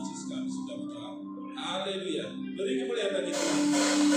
puji sekali sudah berdoa. Haleluya. Beri kemuliaan bagi Tuhan.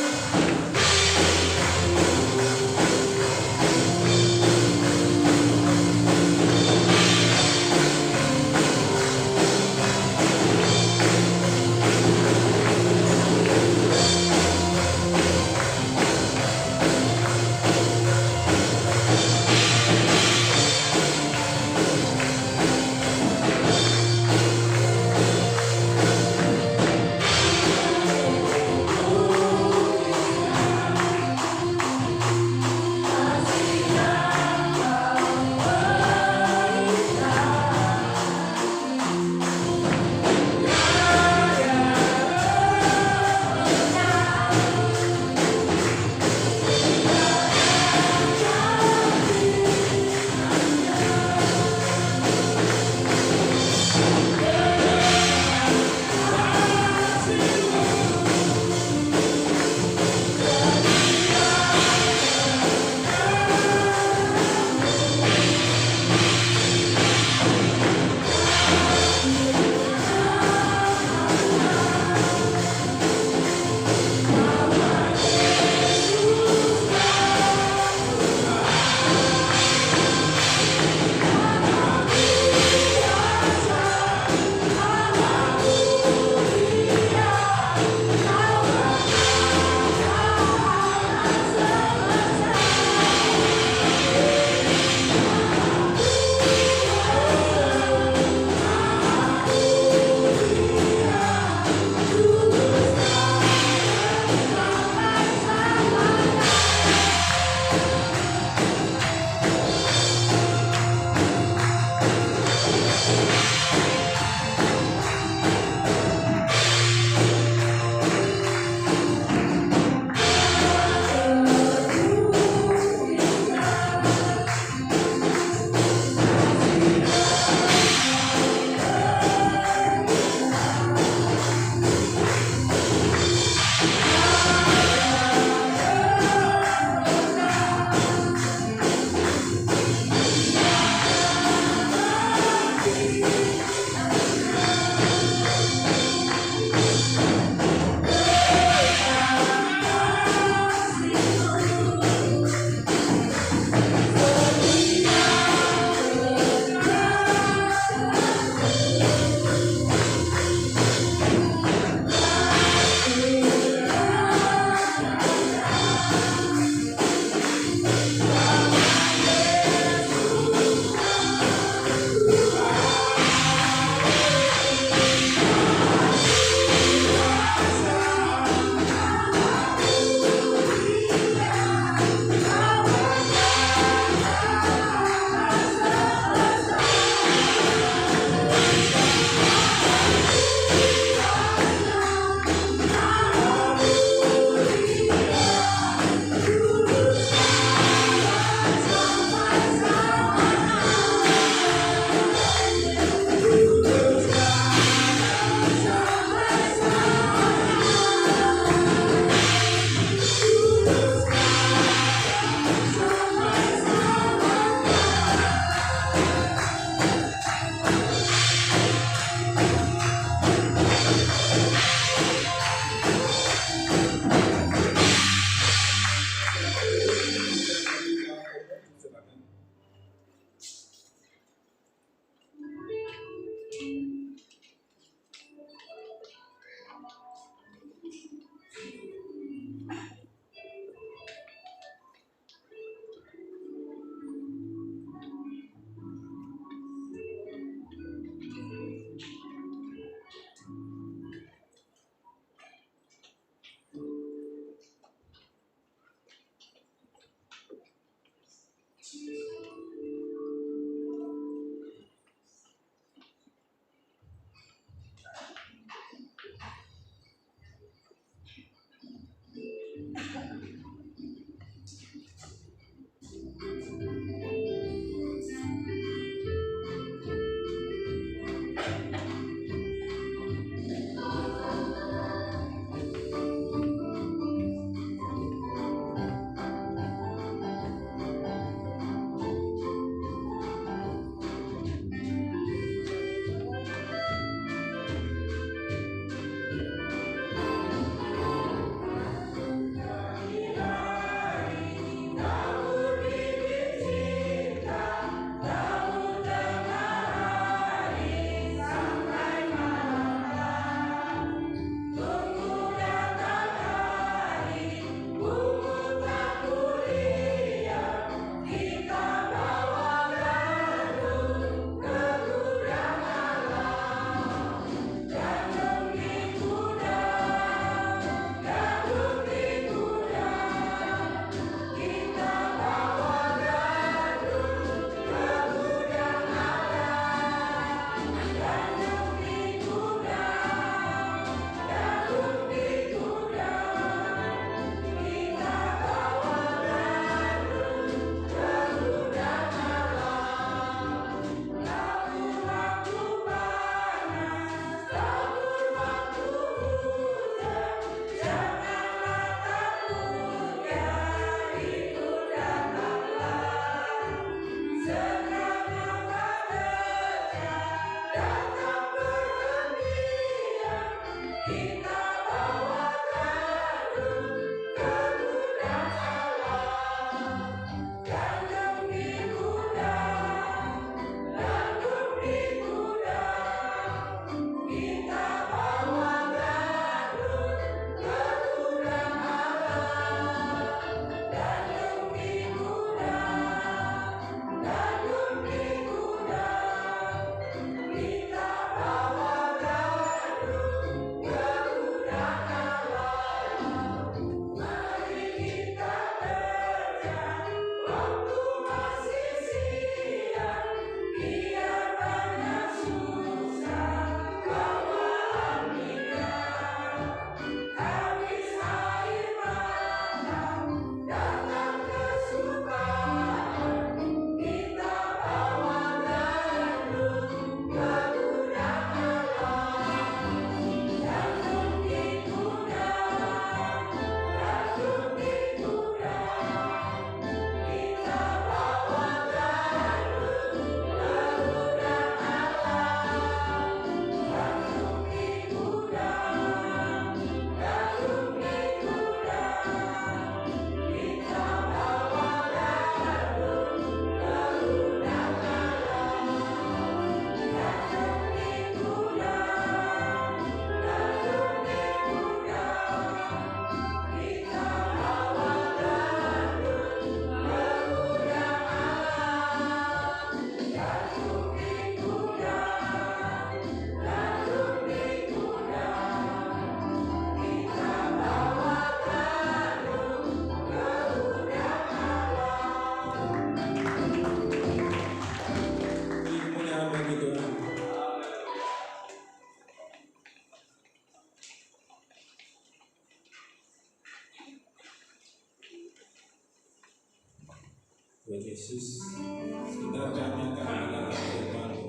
Tuhan Yesus, sebentar kami akan mendengarkan firman-Mu.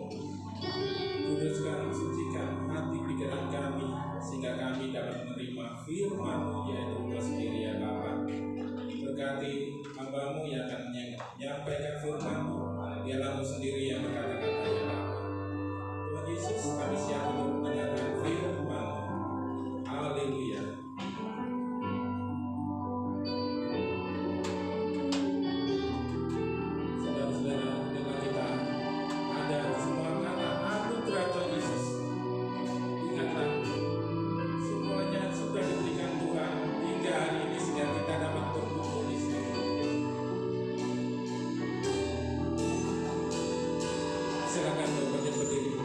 Kuduskan, sucikan hati pikiran kami, sehingga kami dapat menerima firman-Mu, yaitu Engkau sendiri ya Bapa. Berkati hamba-Mu yang akan menyampaikan firman-Mu, biarlah Mu sendiri yang berkata-kata ya Bapa. Tuhan Yesus, kami siap untuk mendengarkan firman-Mu. Haleluya. Silakan berdiri.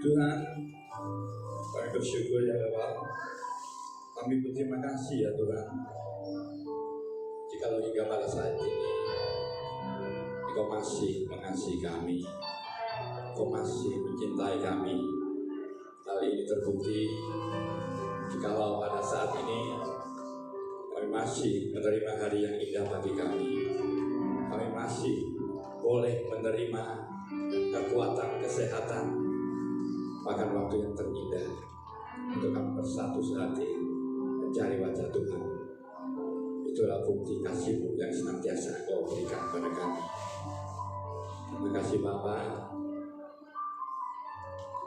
Tuhan, kami bersyukur ya Bapak. Kami berterima kasih ya Tuhan. Jikalau hingga pada saat ini Engkau masih mengasihi kami, Engkau masih mencintai kami. Hal ini terbukti jikalau pada saat ini kami masih menerima hari yang indah bagi kami. Kami masih boleh menerima kekuatan, kesehatan, bahkan waktu yang terindah untuk kami bersatu sehati mencari wajah Tuhan. Itulah bukti kasih-Mu yang senantiasa Kau berikan kepada kami. Terima kasih Bapa,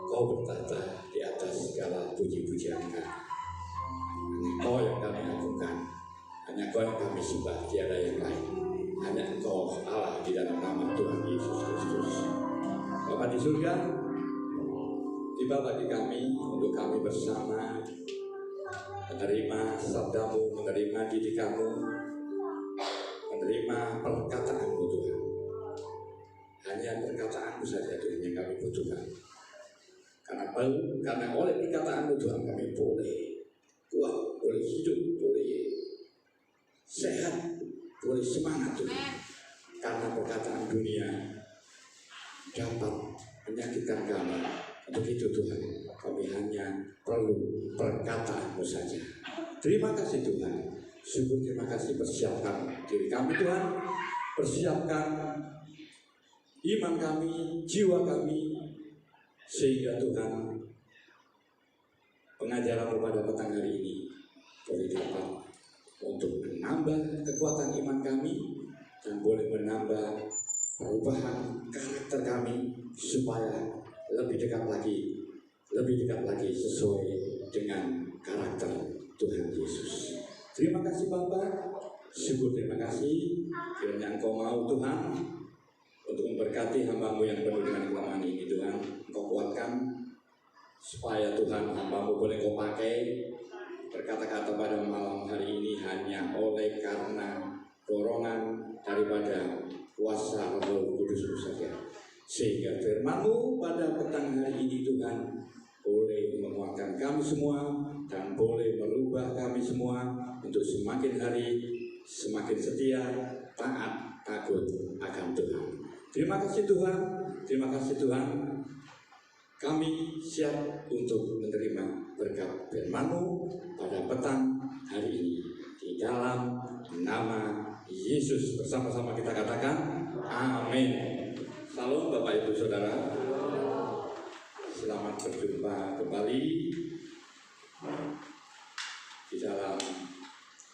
Kau bertata di atas segala puji-pujian kami. Hanya Kau yang kami agungkan, hanya Kau yang kami sembah, tiada yang lain. Hanya Engkau Allah di dalam nama Tuhan Yesus Kristus. Bapa di surga, tiba bagi kami untuk kami bersama menerima sabda-Mu, menerima didikan-Mu, menerima perkataan-Mu Tuhan. Hanya perkataan-Mu saja Tuhan yang kami butuhkan. Karena oleh perkataan-Mu Tuhan kami boleh kuat, boleh hidup, boleh sehat, boleh semangat Tuhan. Karena perkataan dunia dapat menyakitkan kami. Untuk itu Tuhan, kami hanya perlu perkataan-Mu saja. Terima kasih Tuhan. Syukur, terima kasih. Persiapkan diri kami Tuhan. Persiapkan iman kami, jiwa kami, sehingga Tuhan pengajaran-Mu pada petang hari ini boleh dapat untuk menambah kekuatan iman kami dan boleh menambah perubahan karakter kami supaya lebih dekat lagi sesuai dengan karakter Tuhan Yesus. Terima kasih Bapa, syukur, terima kasih kiranya Engkau mau Tuhan untuk memberkati hamba-Mu yang penuh dengan kelemahan ini Tuhan. Engkau kuatkan supaya Tuhan hamba-Mu boleh Kau pakai berkata-kata pada malam hari ini hanya oleh karena dorongan daripada kuasa Roh Kudus-Mu saja. Sehingga firman-Mu pada petang hari ini Tuhan boleh menguatkan kami semua dan boleh merubah kami semua untuk semakin hari semakin setia, taat, takut akan Tuhan. Terima kasih Tuhan, terima kasih Tuhan. Kami siap untuk menerima berkat firman-Mu pada petang hari ini. Di dalam nama Yesus bersama-sama kita katakan amin. Salam Bapak Ibu Saudara, selamat berjumpa kembali di dalam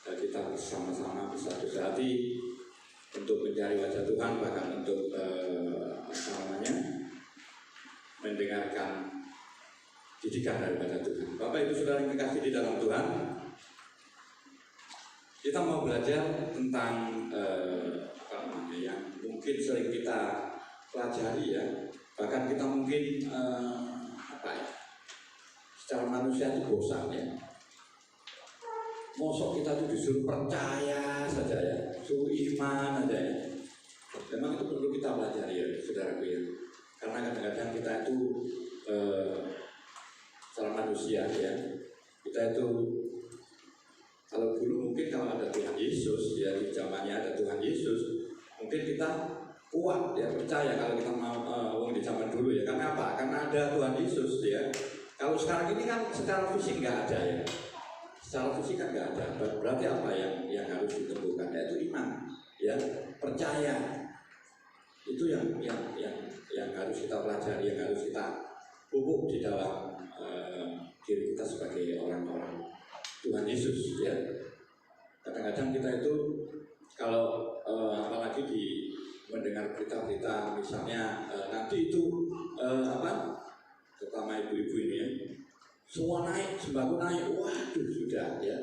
kita bersama-sama bersatu hati untuk mencari wajah Tuhan, bahkan untuk mendengarkan didikan daripada Tuhan. Bapak Ibu Saudara yang dikasihi di dalam Tuhan, kita mau belajar tentang yang mungkin sering kita pelajari ya, bahkan kita mungkin secara manusia itu bosan ya. Mosok kita itu disuruh percaya saja ya, suruh iman aja ya. Memang itu perlu kita pelajari ya, saudaraku ya. Karena kadang-kadang kita itu secara manusia ya, kita itu kalau dulu mungkin kalau ada Tuhan Yesus ya, di zamannya ada Tuhan Yesus, mungkin kita kuat ya, percaya kalau kita mau di zaman dulu ya. Karena apa? Karena ada Tuhan Yesus ya. Kalau sekarang ini kan secara fisik nggak ada ya. Secara fisik kan nggak ada. Berarti apa yang harus ditemukan? Yaitu iman ya, percaya. Itu yang harus kita pelajari, yang harus kita pupuk di dalam diri kita sebagai orang-orang Tuhan Yesus ya. Kadang-kadang kita itu kalau apalagi mendengar berita-berita misalnya nanti itu terutama ibu-ibu ini ya, semua naik, sembako naik, waduh sudah ya,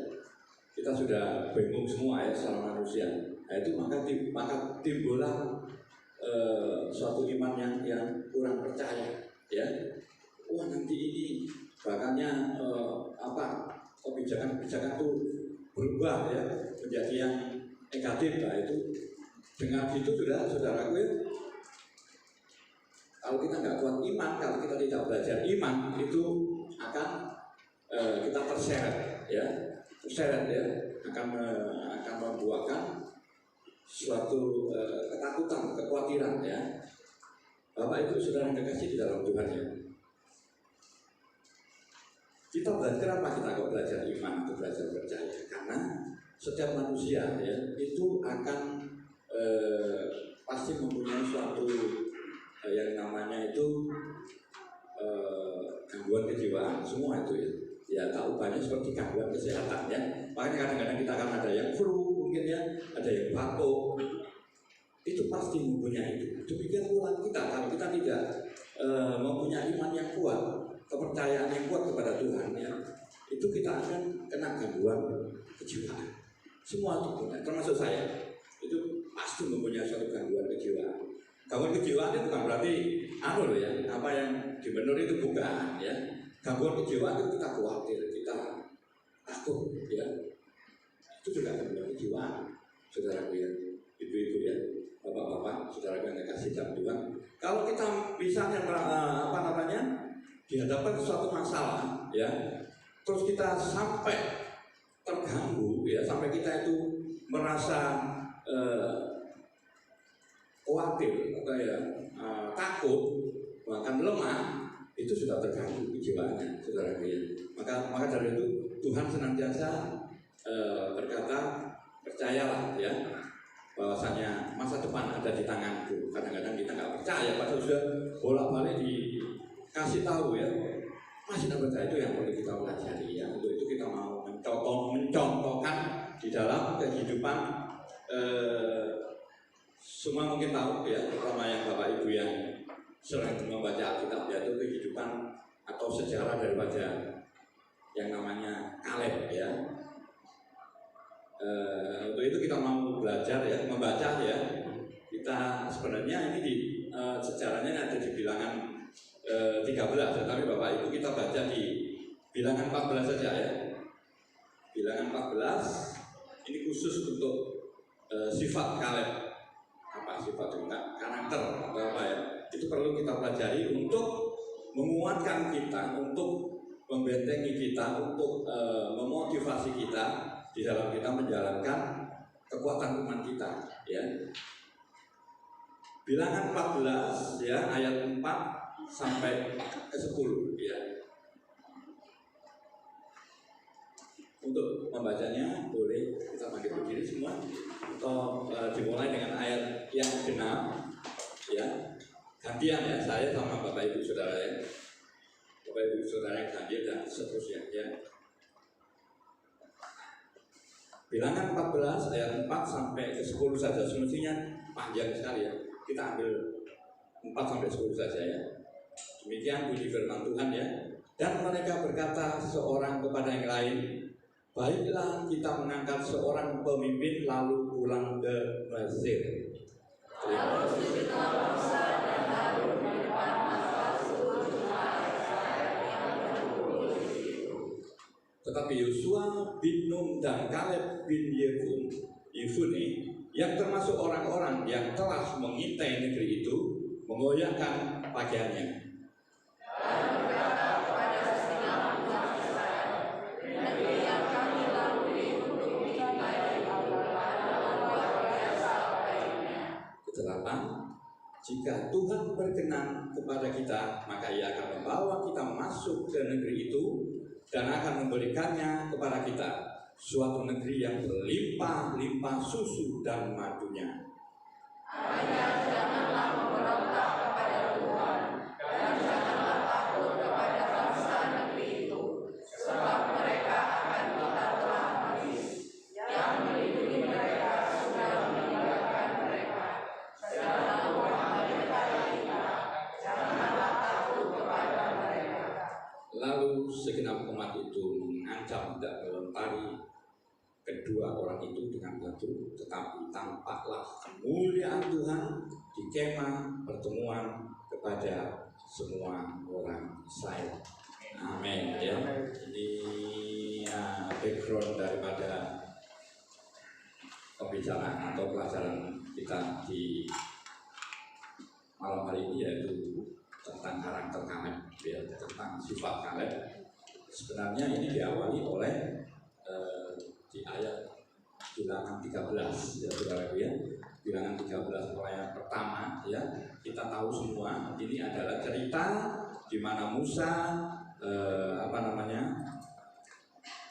kita sudah bingung semua ya secara manusia. Nah itu maka timbullah suatu iman yang kurang percaya ya. Wah nanti ini bahkannya kebijakan-kebijakan itu berubah ya menjadi yang negatif. Nah itu dengan itu sudah saudaraku ya, Kalau kita nggak kuat iman, kalau kita tidak belajar iman, itu akan kita terseret, ya, akan membuahkan suatu ketakutan, kekhawatiran, ya. Bapak Ibu Saudara yang kekasih di dalam Tuhan, ya. Kita belajar apa? Kita kok belajar iman atau belajar percaya? Karena setiap manusia, ya, itu akan pasti mempunyai suatu yang namanya itu gangguan kejiwaan, semua itu, ya. Ya, tak ubahnya seperti gangguan kesehatan, ya. Makanya kadang-kadang kita akan ada yang flu, mungkin, ya, ada yang batuk. Itu pasti mempunyai itu. Demikian pula kita, kalau kita tidak mempunyai iman yang kuat, kepercayaan yang kuat kepada Tuhan, ya, itu kita akan kena gangguan kejiwaan. Semua itu punya, termasuk saya. Itu pasti mempunyai suatu gangguan kejiwaan. Gangguan kejiwaan itu bukan berarti ya, apa yang dibenur itu bukan, ya. Gangguan kejiwaan itu kita khawatir, kita takut, ya. Itu juga gangguan kejiwaan, saudaraku, ya, ibu-ibu, ya, bapak-bapak, saudaraku yang kasih dalam Tuhan. Kalau kita misalnya dihadapkan ke suatu masalah, ya, terus kita sampai terganggu, ya, sampai kita itu merasa khawatir atau, ya, takut, bahkan lemah, itu sudah terganggu kejiwaannya, saudara, ya. Maka dari itu Tuhan senantiasa berkata, percayalah, ya, bahwasanya masa depan ada di tanganku. Kadang-kadang kita nggak percaya, padahal sudah bolak-balik dikasih tahu, ya, masih tidak percaya. Itu yang perlu kita pelajari, ya. Untuk itu kita mau mencontohkan di dalam kehidupan. Semua mungkin tahu, ya, terutama yang Bapak Ibu yang sering membaca Alkitab, yaitu kehidupan atau sejarah daripada yang namanya Kaleb, ya. Untuk itu kita mau belajar, ya, membaca, ya. Kita sebenarnya ini di sejarahnya ada di Bilangan 13, tetapi Bapak Ibu kita baca di Bilangan 14 saja, ya. Bilangan 14 ini khusus untuk sifat Kaleb. Apa sifat juga karakter atau apa, ya, itu perlu kita pelajari untuk menguatkan kita, untuk membentengi kita, untuk memotivasi kita di dalam kita menjalankan kekuatan iman kita, ya. Bilangan 14, ya, ayat 4 sampai ke 10, ya. Untuk membacanya boleh kita bangkit berdiri semua, atau dimulai dengan ayat yang genap, ya. Gantian, ya, saya sama Bapak Ibu Saudara, ya. Bapak Ibu Saudara yang hadir dan seterusnya, ya. Bilangan 14 ayat 4 sampai ke 10 saja, semestinya panjang sekali, ya. Kita ambil 4 sampai 10 saja, ya. Demikian bunyi firman Tuhan, ya. Dan mereka berkata seorang kepada yang lain, baiklah kita mengangkat seorang pemimpin lalu pulang ke Mesir. Tetapi Yosua bin Nun dan Kaleb bin Yefune yang termasuk orang-orang yang telah mengintai negeri itu mengoyakkan pakaiannya. Jika Tuhan berkenan kepada kita, maka Ia akan membawa kita masuk ke negeri itu dan akan memberikannya kepada kita, suatu negeri yang berlimpah-limpah susu dan madunya. Hanya janganlah memberontak kepada Tuhan dan janganlah takut kepada bangsa negeri itu, sebab mereka akan kita telah habis. Yang melindungi mereka sudah meninggalkan mereka. Janganlah Lalu segenap umat itu mengancam tidak melempari kedua orang itu dengan batu, tetapi tampaklah kemuliaan Tuhan di kemah pertemuan kepada semua orang Israel. Amin, ya. Ini background daripada pembicaraan atau pelajaran kita di malam hari ini, yaitu karakter Kaleb, ya, tentang sifat Kaleb. Sebenarnya ini diawali oleh di ayat Bilangan 13, ya saudara ya. Bilangan 13 ayat pertama, ya, kita tahu semua ini adalah cerita di mana Musa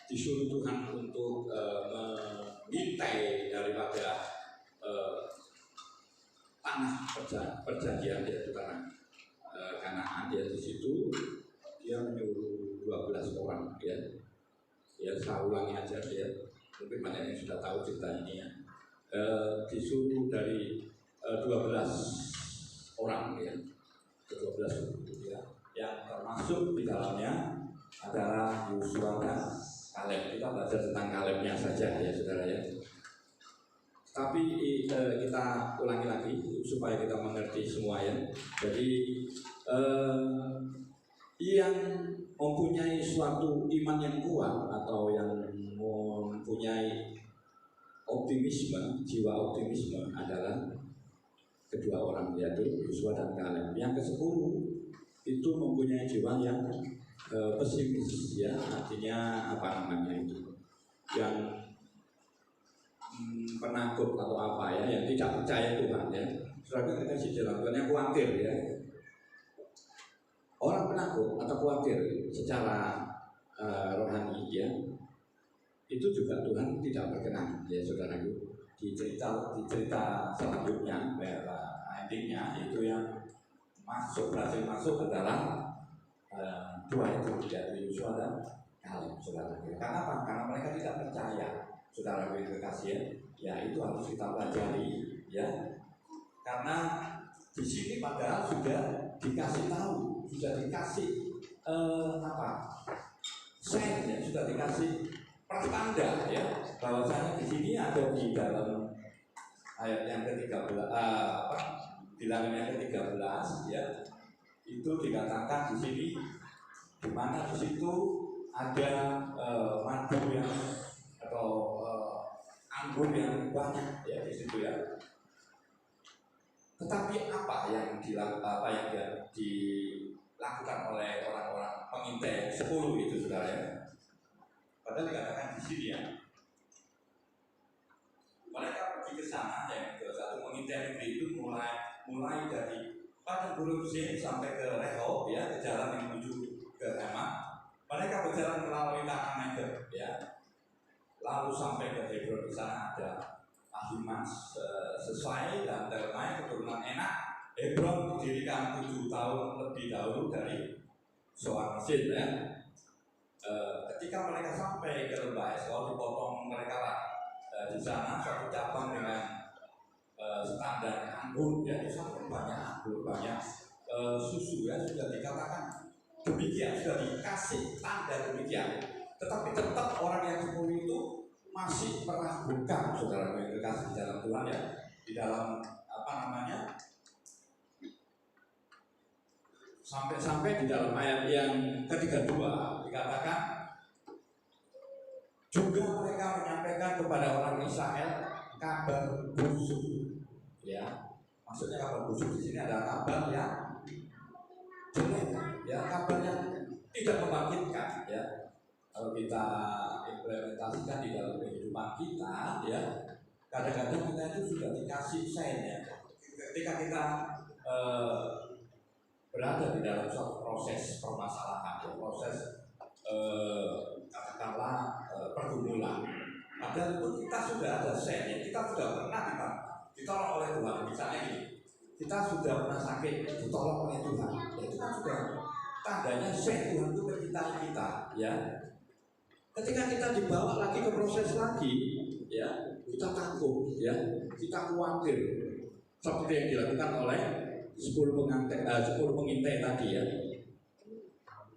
disuruh Tuhan untuk mengintai daripada tanah perjanjian, yaitu tanah Kanaan. Ya, di situ dia menyuruh 12 orang, ya. Ya, saya ulangi aja, ya. Mungkin banyak yang sudah tahu cerita ini, ya. Disuruh dari 12 orang, ya. 12 suku, ya. Yang termasuk di dalamnya adalah Yosua dan Kaleb. Kita belajar tentang Kalebnya saja, ya saudara, ya. Tapi kita ulangi lagi supaya kita mengerti semua, ya. Jadi yang mempunyai suatu iman yang kuat atau yang mempunyai optimisme, jiwa optimisme adalah kedua orang, yaitu Yosua dan Kaleb. Yang ke-10 itu mempunyai jiwa yang pesimis, ya, artinya yang penakut atau apa, ya, yang tidak percaya Tuhan, ya. Saudara kita sih dalam Tuhan yang khawatir, ya. Orang penakut atau khawatir secara rohani, ya, itu juga Tuhan tidak berkenan, ya saudaraku. Di cerita selanjutnya, endingnya itu yang berhasil masuk adalah dua itu, yaitu Yosua dan Kaleb, saudara. Karena apa? Karena mereka tidak percaya, saudara yang terkasih, ya, itu harus kita pelajari, ya. Karena di sini padahal sudah dikasih tahu, sudah dikasih sign, ya, sudah dikasih pertanda, ya, bahwasanya di sini ada di dalam ayat yang ke-13, Bilangan yang ke-13, ya, itu dikatakan di sini, di mana di situ ada madu yang atau anggur yang banyak, ya, di situ, ya. Tetapi apa yang dilakukan oleh orang-orang pengintai 10 itu, saudara, ya? Padahal dikatakan di sini, ya, mereka pergi ke sana, yang ke satu pengintai negeri itu mulai dari Padang Gurun Zin sampai ke Rehob, ya, ke jalan yang menuju ke Hemat. Mereka berjalan melalui tanah Negev, ya, lalu sampai ke Hebron. Di sana ada Ahimas, Sesai dan Talmai, keturunan Enak. Hebron didirikan 7 tahun lebih dahulu dari Zoar Mesir, ya. Ketika mereka sampai ke lembah Eskol, dipotong mereka lah di sana suatu cabang dengan standar anggur, ya. Di sana banyak anggur, banyak susu, ya, sudah dikatakan demikian, sudah dikasih tanda demikian. Tetapi tetap orang yang 10 itu masih meragukan, saudara yang terkasih di dalam Tuhan, ya. Di dalam sampai di dalam ayat yang ke-32 dikatakan juga mereka menyampaikan kepada orang Israel kabar busuk, ya. Maksudnya kabar busuk di sini adalah kabar yang jelek, ya, kabar yang tidak membangkitkan, ya. Kalau kita implementasikan di dalam kehidupan kita, ya, kadang-kadang kita itu sudah dikasih sign, ya. Ketika kita berada di dalam suatu proses permasalahan, proses katakanlah pergumulan, padahal itu kita sudah ada sign, ya. Kita sudah pernah ditolong oleh Tuhan. Misalnya gini, kita sudah pernah sakit, ditolong oleh Tuhan, ya, itu kan sudah tandanya sign Tuhan itu mencintai kita, ya. Ketika kita dibawa lagi ke proses lagi, ya, kita takut, ya, kita khawatir, seperti yang dilakukan oleh 10 pengintai tadi, ya.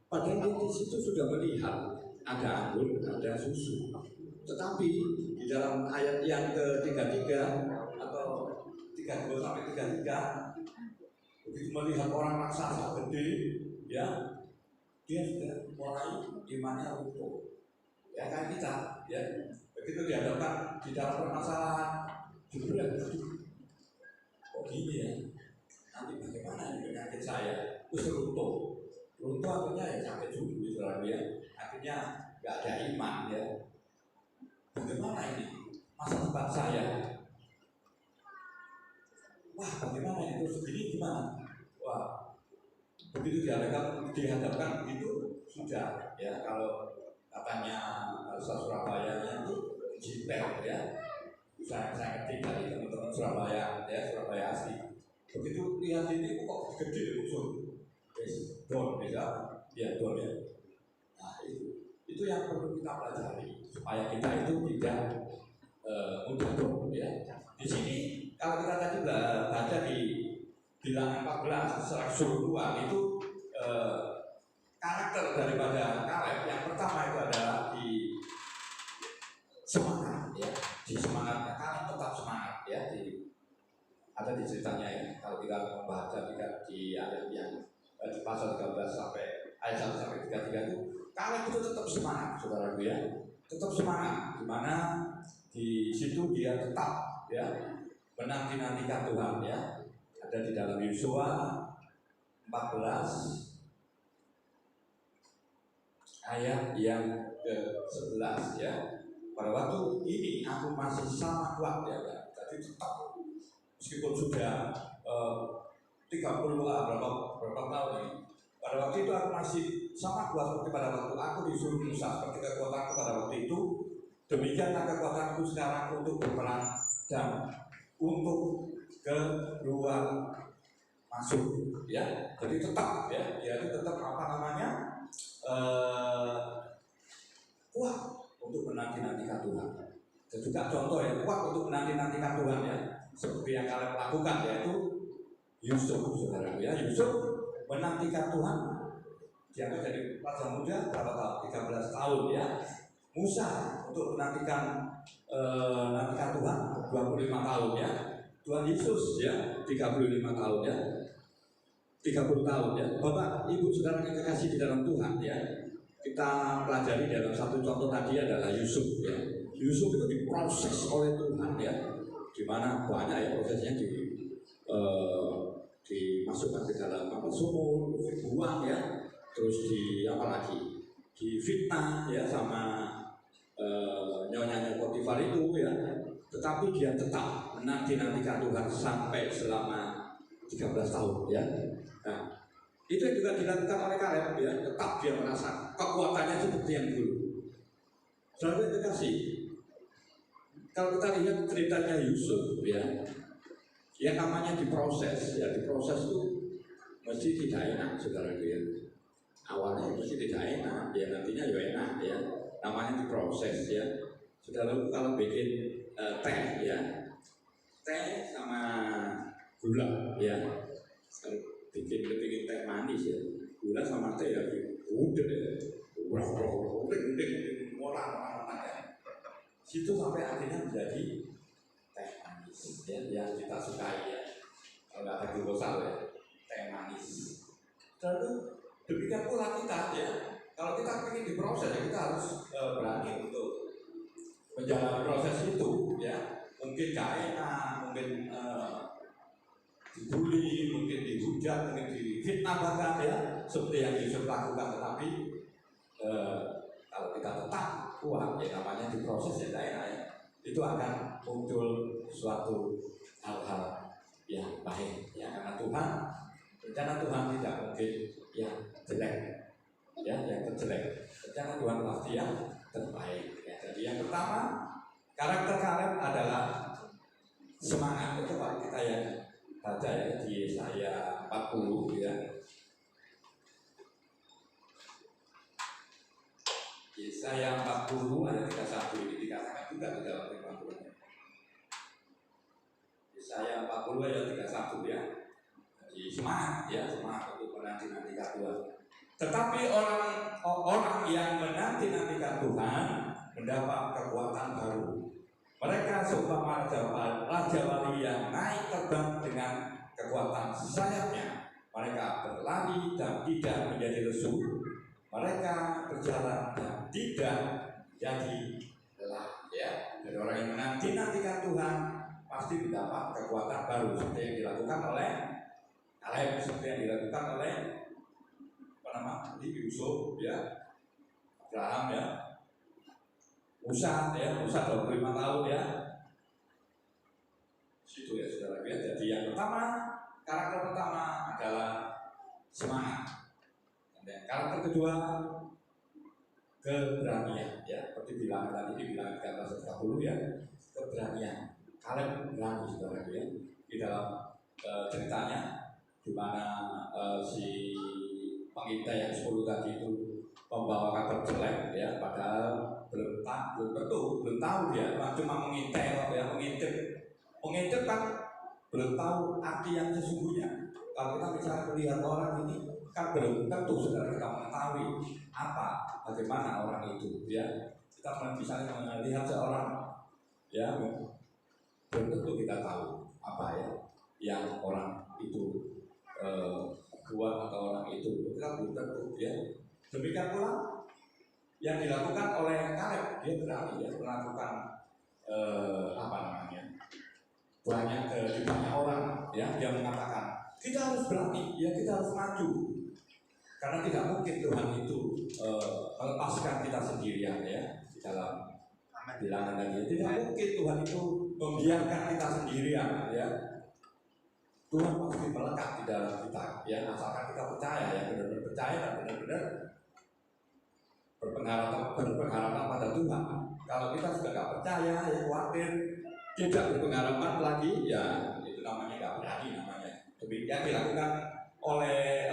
Padahal di situ sudah melihat ada anggur, ada susu. Tetapi di dalam ayat yang ke-33 atau 32 sampai 33, begitu melihat orang raksasa gede, ya, dia sudah mulai imannya runtuh. Ya, kayak kita, ya, begitu dihadapkan di dalam permasalahan, jebret, kok gini, ya, nanti bagaimana? bagaimana ini penyakit saya? Terus runtuh akhirnya ya sampai dulu ya, akhirnya nggak ada iman ya. Bagaimana ini masa depan saya? Wah, bagaimana itu segini gimana? Wah, begitu dihadapkan begitu sudah ya. Kalau katanya Surabaya itu jiper ya. Saya ngerti dari teman-teman Surabaya ya, Surabaya asli. Begitu lihat ini kok gede usul, don ya don ya. Nah itu yang perlu kita pelajari supaya kita itu tidak mudah don ya. Di sini kalau kita tadi baca di Bilangan 14 secara keseluruhan itu karakter daripada Kaleb yang pertama itu adalah di semangat ya, di semangatnya Kaleb tetap semangat ya, ada di ceritanya ya. Kalau kita membaca di ayat yang di pasal 13 sampai ayat 1 sampai 33 itu Kaleb itu tetap semangat, saudara ya, tetap semangat. Dimana di situ dia tetap ya menanti-nantikan Tuhan ya. Ada di dalam Yosua 14 ayat yang ke-11 ya. Pada waktu ini aku masih sama kuat ya. Jadi tetap meskipun sudah 30 berapa tahun ini. Pada waktu itu aku masih sama kuat seperti pada waktu aku disuruh Musa, seperti kekuatanku pada waktu itu. Demikianlah kekuatanku sekarang untuk berperang dan untuk keluar masuk ya. Jadi tetap ya, dia itu tetap kuat untuk menanti-nantikan Tuhan. Dan juga contoh ya, kuat untuk menanti-nantikan Tuhan ya, seperti yang kalian lakukan yaitu Yusuf, saudara ya. Yusuf menantikan Tuhan. Dia menjadi raja muda berapa tahun? 13 tahun ya. Musa untuk menantikan Tuhan 25 tahun ya. Tuhan Yesus ya 35 tahun ya. 30 tahun ya. Bapak, Ibu, saudara yang kekasih di dalam Tuhan ya. Kita pelajari dalam satu contoh tadi adalah Yusuf ya. Yusuf itu diproses oleh Tuhan ya. Di mana banyak ya prosesnya dimasukkan ke dalam sumur, dibuang ya. Terus difitnah ya sama nyonyanya Potifar itu ya. Tetapi dia tetap menanti-nantikan Tuhan sampai selama 13 tahun ya. Nah, itu yang juga dilakukan oleh Kaleb ya. Tetap dia merasa kekuatannya seperti yang dulu. Saudara yang terkasih, kalau kita lihat ceritanya Yusuf ya, yang namanya diproses ya, diproses itu mesti tidak enak, saudara ya. Awalnya mesti tidak enak, ya nantinya ya enak ya. Namanya diproses ya. Saudara kalau bikin teh ya, teh sama gula ya, bikin teh manis ya, gula sama teh ya, udah orang ya, situ sampai akhirnya menjadi teh manis ya, yang kita sukai ya, kalau nggak ada glukosa ya, teh manis. Lalu demikian pula kita ya, kalau kita ingin diproses ya kita harus berani untuk menjalani proses itu ya. Mungkin gak enak, mungkin dibully, mungkin dihujat, mungkin difitnah bahkan ya, seperti yang Yusuf lakukan. Tetapi kalau kita tetap kuat ya, namanya diproses ya gak enak ya, itu akan muncul suatu hal-hal yang baik ya. Karena Tuhan, rencana Tuhan tidak mungkin yang jelek ya, yang terjelek. Rencana Tuhan pasti yang terbaik ya. Jadi yang pertama, karakter Kaleb adalah semangat. Itu Pak kita yang baca ya di Yesaya 40 ya. Yesaya 40 ayat 31 ini dikatakan juga di dalam firman Tuhan. Yesaya 40 ayat 31 ya. Jadi semangat ya, semangat untuk menanti-nantikan Tuhan. Tetapi orang yang menanti-nantikan Tuhan mendapat kekuatan baru. Mereka seumpama raja wali yang naik terbang dengan kekuatan sayapnya. Mereka berlari dan tidak menjadi lesu. Mereka berjalan dan tidak jadi lelah. Ya, dan orang yang menanti-nantikan Tuhan pasti mendapat kekuatan baru seperti yang dilakukan oleh Kaleb seperti yang dilakukan oleh Yusuf ya, Abraham ya, Musa 25 tahun ya. Situ ya saudara ya. Jadi yang pertama, karakter pertama adalah semangat. Dan karakter kedua keberanian ya, seperti bilang tadi dibilang di atas 30 ya, keberanian. Kaleb berani saudara ya di dalam ceritanya di mana si pengintai yang 10 tadi itu membawa kabar jelek ya, padahal belum tahu dia, cuma mengintai ya, mengintip kan belum tahu arti yang sesungguhnya. Kalau kita misalnya melihat orang ini kan belum tentu saudara kita mengetahui bagaimana orang itu ya. Kita misalnya melihat seorang ya, belum tentu kita tahu apa ya yang orang itu buat atau orang itu, kita belum tentu ya. Demikian pula yang dilakukan oleh Kaleb, dia berani ya melakukan banyak orang ya, dia mengatakan kita harus berani ya, kita harus maju karena tidak mungkin Tuhan itu melepaskan kita sendirian ya. Di dalam bilangan tadi tidak mungkin Tuhan itu membiarkan kita sendirian ya. Tuhan pasti melekat di dalam kita ya, asalkan kita percaya ya, benar-benar percaya dan benar-benar berpengharapan pada Tuhan. Kalau kita sudah nggak percaya ya, khawatir, tidak berpengharapan lagi ya, itu namanya nggak berani namanya. Demikian dilakukan oleh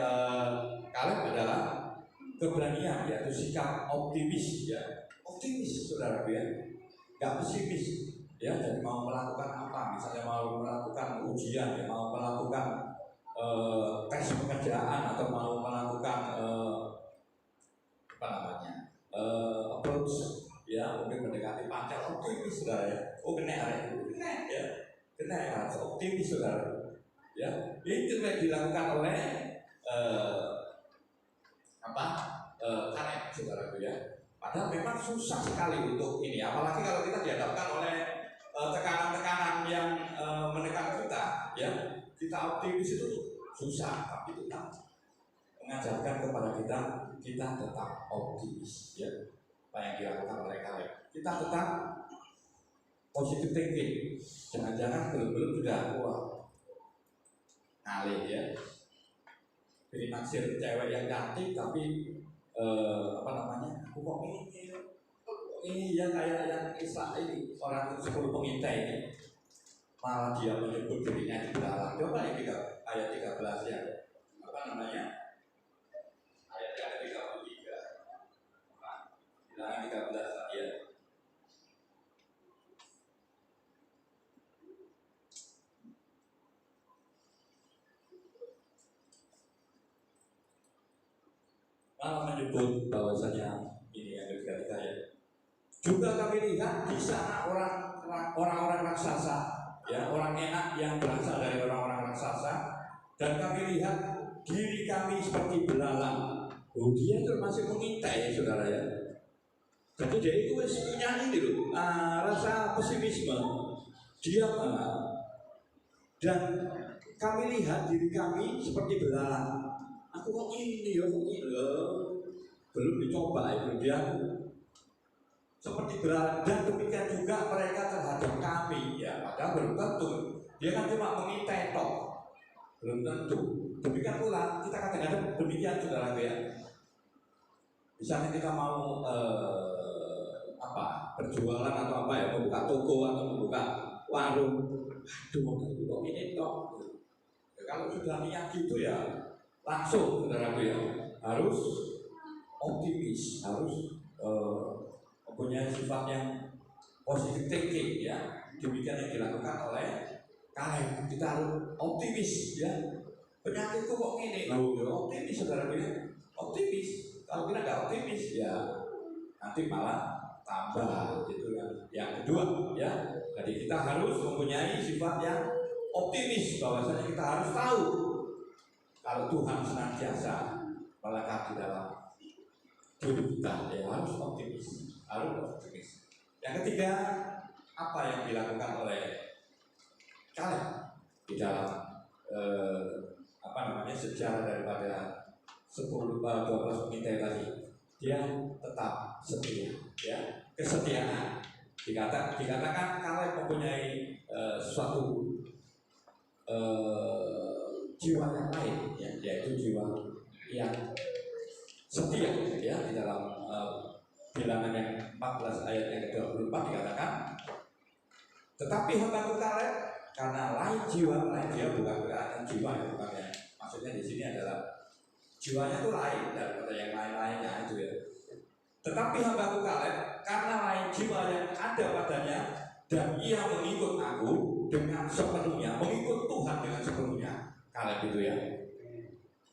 Kaleb adalah keberanian, yaitu sikap optimis ya, optimis saudara ya, nggak pesimis ya. Jadi mau melakukan apa, misalnya mau melakukan ujian ya, mau melakukan tes pekerjaan atau mau melakukan approach ya, mungkin mendekati pacar, optimis saudara ya. Oh kena harus optimis saudara ya. Itu yang dilakukan oleh Kaleb saudara ya. Padahal memang susah sekali untuk ini, apalagi kalau kita dihadapkan oleh tekanan-tekanan yang menekan kita ya. Kita optimis itu susah, tapi Tuhan mengajarkan kepada kita tetap optimis ya. Apa yang dilakukan oleh Kaleb, kita tetap positive thinking. Jangan-jangan belum sudah ngalih ya. Jadi naksir cewek yang cantik tapi aku kok ini ya kayak yang Islam ini, orang 10 pengintai ini malah dia menyebut dirinya di dalam. Coba ini ayat 13 ya, ayat 33 bilangan 13 ya. Malah menyebut bahwasanya ini yang ketiga ya. Juga kami lihat di sana orang-orang raksasa ya, orang enak yang berasal dari orang-orang raksasa, dan kami lihat diri kami seperti belalang. Oh, dia itu masih mengintai ya saudara ya. Jadi dia itu punya ini loh, rasa pesimisme. Dia dan kami lihat diri kami seperti belalang. Aku kok ini loh, belum dicoba ya, belum dia seperti belalang. Dan demikian juga mereka terhadap kami ya, padahal belum tentu. Dia kan cuma mengintai tok, belum tentu. Demikian pula kita kadang-kadang demikian saudara ya. Misalnya kita mau berjualan atau membuka toko atau membuka warung, kok ini tok. Kalau sudah niat gitu ya langsung saudaraku ya, harus optimis, harus mempunyai sifat yang positive thinking ya. Demikian yang dilakukan oleh Kaleb. Kita harus optimis ya. Penyakitku kok gini, optimis saudaraku ya, optimis. Kalau kita nggak optimis ya nanti malah tambah gitu ya. Yang kedua ya, jadi kita harus mempunyai sifat yang optimis, bahwasanya kita harus tahu kalau Tuhan senantiasa melekat di dalam diri kita ya, harus optimis, harus optimis. Yang ketiga, apa yang dilakukan oleh Kaleb di dalam sejarah daripada 12 pengintai tadi. Dia tetap setia, ya. Kesetiaan dikatakan Kaleb mempunyai suatu jiwa yang lain, ya, yaitu jiwa yang setia, ya. Di dalam Bilangan yang 14 ayat yang ke-24 dikatakan, tetapi hambaku Kaleb, karena lain jiwa bukan berarti jiwa, ya, bukan, ya. Maksudnya di sini adalah jiwanya itu lain daripada yang lain-lainnya itu, ya. Tetapi hambaku Kaleb, karena lain jiwa yang ada padanya, dan ia mengikut aku dengan sepenuhnya, mengikut Tuhan dengan sepenuhnya. Kaleb itu, ya,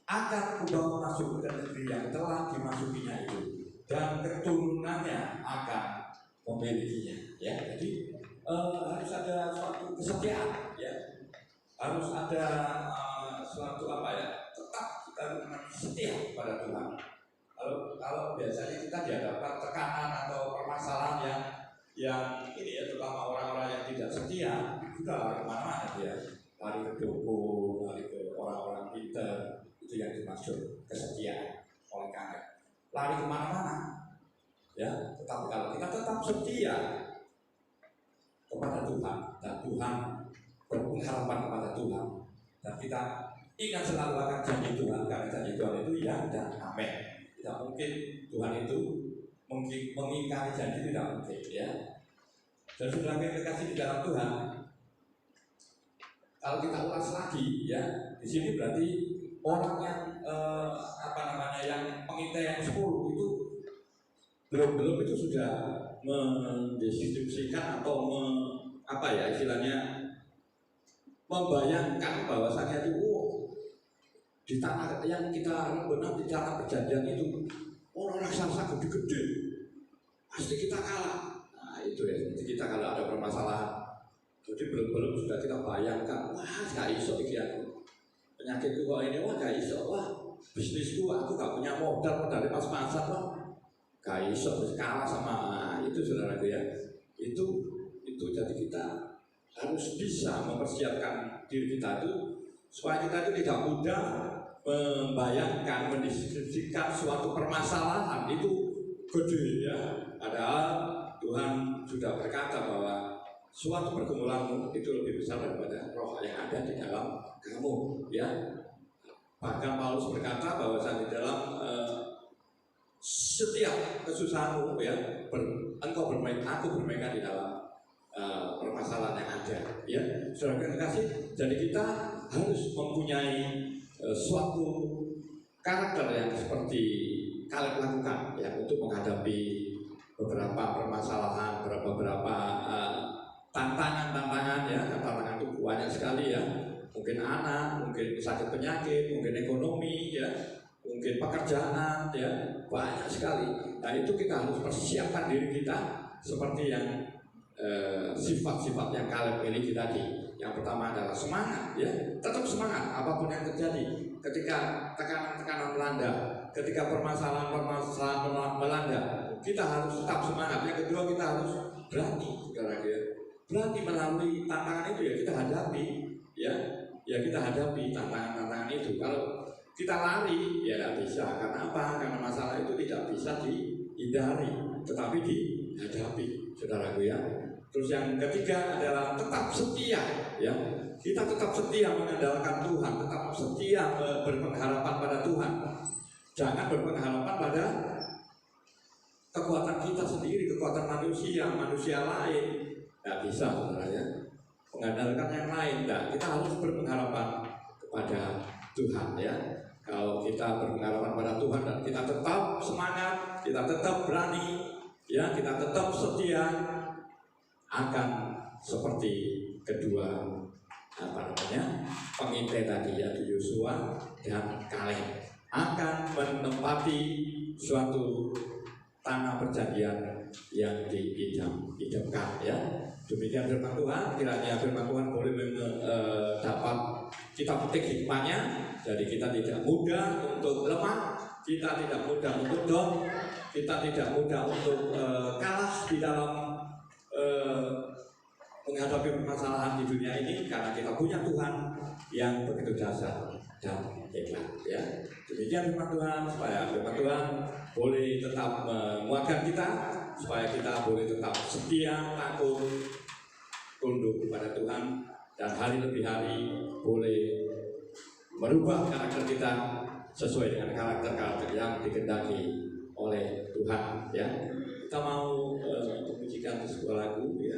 akan kubawa masuk ke negeri yang telah dimasukinya itu, dan keturunannya akan memilikinya, ya. Jadi harus ada suatu kesetiaan, ya. Harus ada suatu tetap kita setia pada Tuhan. Kalau biasanya kita dihadapkan tekanan atau permasalahan yang ini, ya, terutama orang-orang yang tidak setia, sudah lari kemana-mana dia, lari ke dukun, lari ke orang-orang pintar, itu yang dimaksud kesetiaan oleh Kaleb. Lari kemana-mana, ya. Tetapi kalau kita tetap setia kepada Tuhan, dan Tuhan berpengharapan kepada Tuhan, dan kita ingat selalu akan janji Tuhan, karena janji Tuhan itu ya dan amin. Tidak mungkin Tuhan itu mengingkari janji, tidak mungkin, ya. Dan sudah kasih di dalam Tuhan. Kalau kita ulas lagi, ya, di sini berarti orang yang yang pengintai yang 10 itu belum itu sudah mendistribusikan atau istilahnya membayangkan bahwasannya itu di tanah yang kita benar di tanah perjanjian itu orang raksasa gede-gede, pasti kita kalah. Nah itu, ya, kita kalau ada permasalahan, jadi belum sudah kita bayangkan, wah gak iso iki aku, penyakitku kok ini, wah gak iso, wah bisnisku aku gak punya modal pas-pasan, wah gak iso, kalah sama itu, saudaraku, ya. Itu jadi kita harus bisa mempersiapkan diri kita itu supaya kita itu tidak mudah membayangkan, mendeskripsikan suatu permasalahan itu gede, ya. Padahal Tuhan sudah berkata bahwa suatu pergumulanmu itu lebih besar daripada roh yang ada di dalam kamu, ya. Bahkan Paulus berkata bahwa di dalam setiap kesusahanmu, ya, engkau bermain, aku bermainkan di dalam permasalahan yang ada, ya. Saudara kasih, jadi kita harus mempunyai suatu karakter yang seperti Kaleb lakukan, ya, untuk menghadapi beberapa permasalahan, beberapa tantangan, ya. Tantangan itu banyak sekali, ya. Mungkin anak, mungkin sakit penyakit, mungkin ekonomi, ya, mungkin pekerjaan, ya, banyak sekali. Nah itu kita harus persiapkan diri kita seperti yang sifat-sifat yang Kaleb miliki tadi. Yang pertama adalah semangat, ya, tetap semangat apapun yang terjadi. Ketika tekanan-tekanan melanda, ketika permasalahan-permasalahan melanda, kita harus tetap semangat. Yang kedua, kita harus berani, berani melalui tantangan itu, ya, kita hadapi, ya kita hadapi tantangan-tantangan itu. Kalau kita lari, ya tidak bisa. Karena apa? Karena masalah itu tidak bisa dihindari, tetapi dihadapi, saudaraku, ya. Terus yang ketiga adalah tetap setia, ya. Kita tetap setia mengandalkan Tuhan, tetap setia berpengharapan pada Tuhan. Jangan berpengharapan pada kekuatan kita sendiri, kekuatan manusia lain. Tidak bisa, saudara, ya. Mengandalkan yang lain, tidak. Kita harus berpengharapan kepada Tuhan, ya. Kalau kita berpengharapan pada Tuhan dan kita tetap semangat, kita tetap berani, ya, kita tetap setia, akan seperti kedua pengintai tadi, yaitu Yosua dan Kaleb, akan menempati suatu tanah perjanjian yang diidamkan, ya. Demikian firman Tuhan. Kiranya firman Tuhan boleh dapat kita petik hikmahnya. Jadi kita tidak mudah untuk lemah, kita tidak mudah untuk down, kita tidak mudah untuk kalah di dalam menghadapi permasalahan di dunia ini karena kita punya Tuhan yang begitu dahsyat dan hebat, ya. Demikian firman Tuhan, supaya firman Tuhan boleh tetap menguatkan kita, supaya kita boleh tetap setia, takut, tunduk kepada Tuhan, dan hari lebih hari boleh merubah karakter kita sesuai dengan karakter-karakter yang dikehendaki oleh Tuhan, ya. Kita mau memujikan sebuah lagu, ya.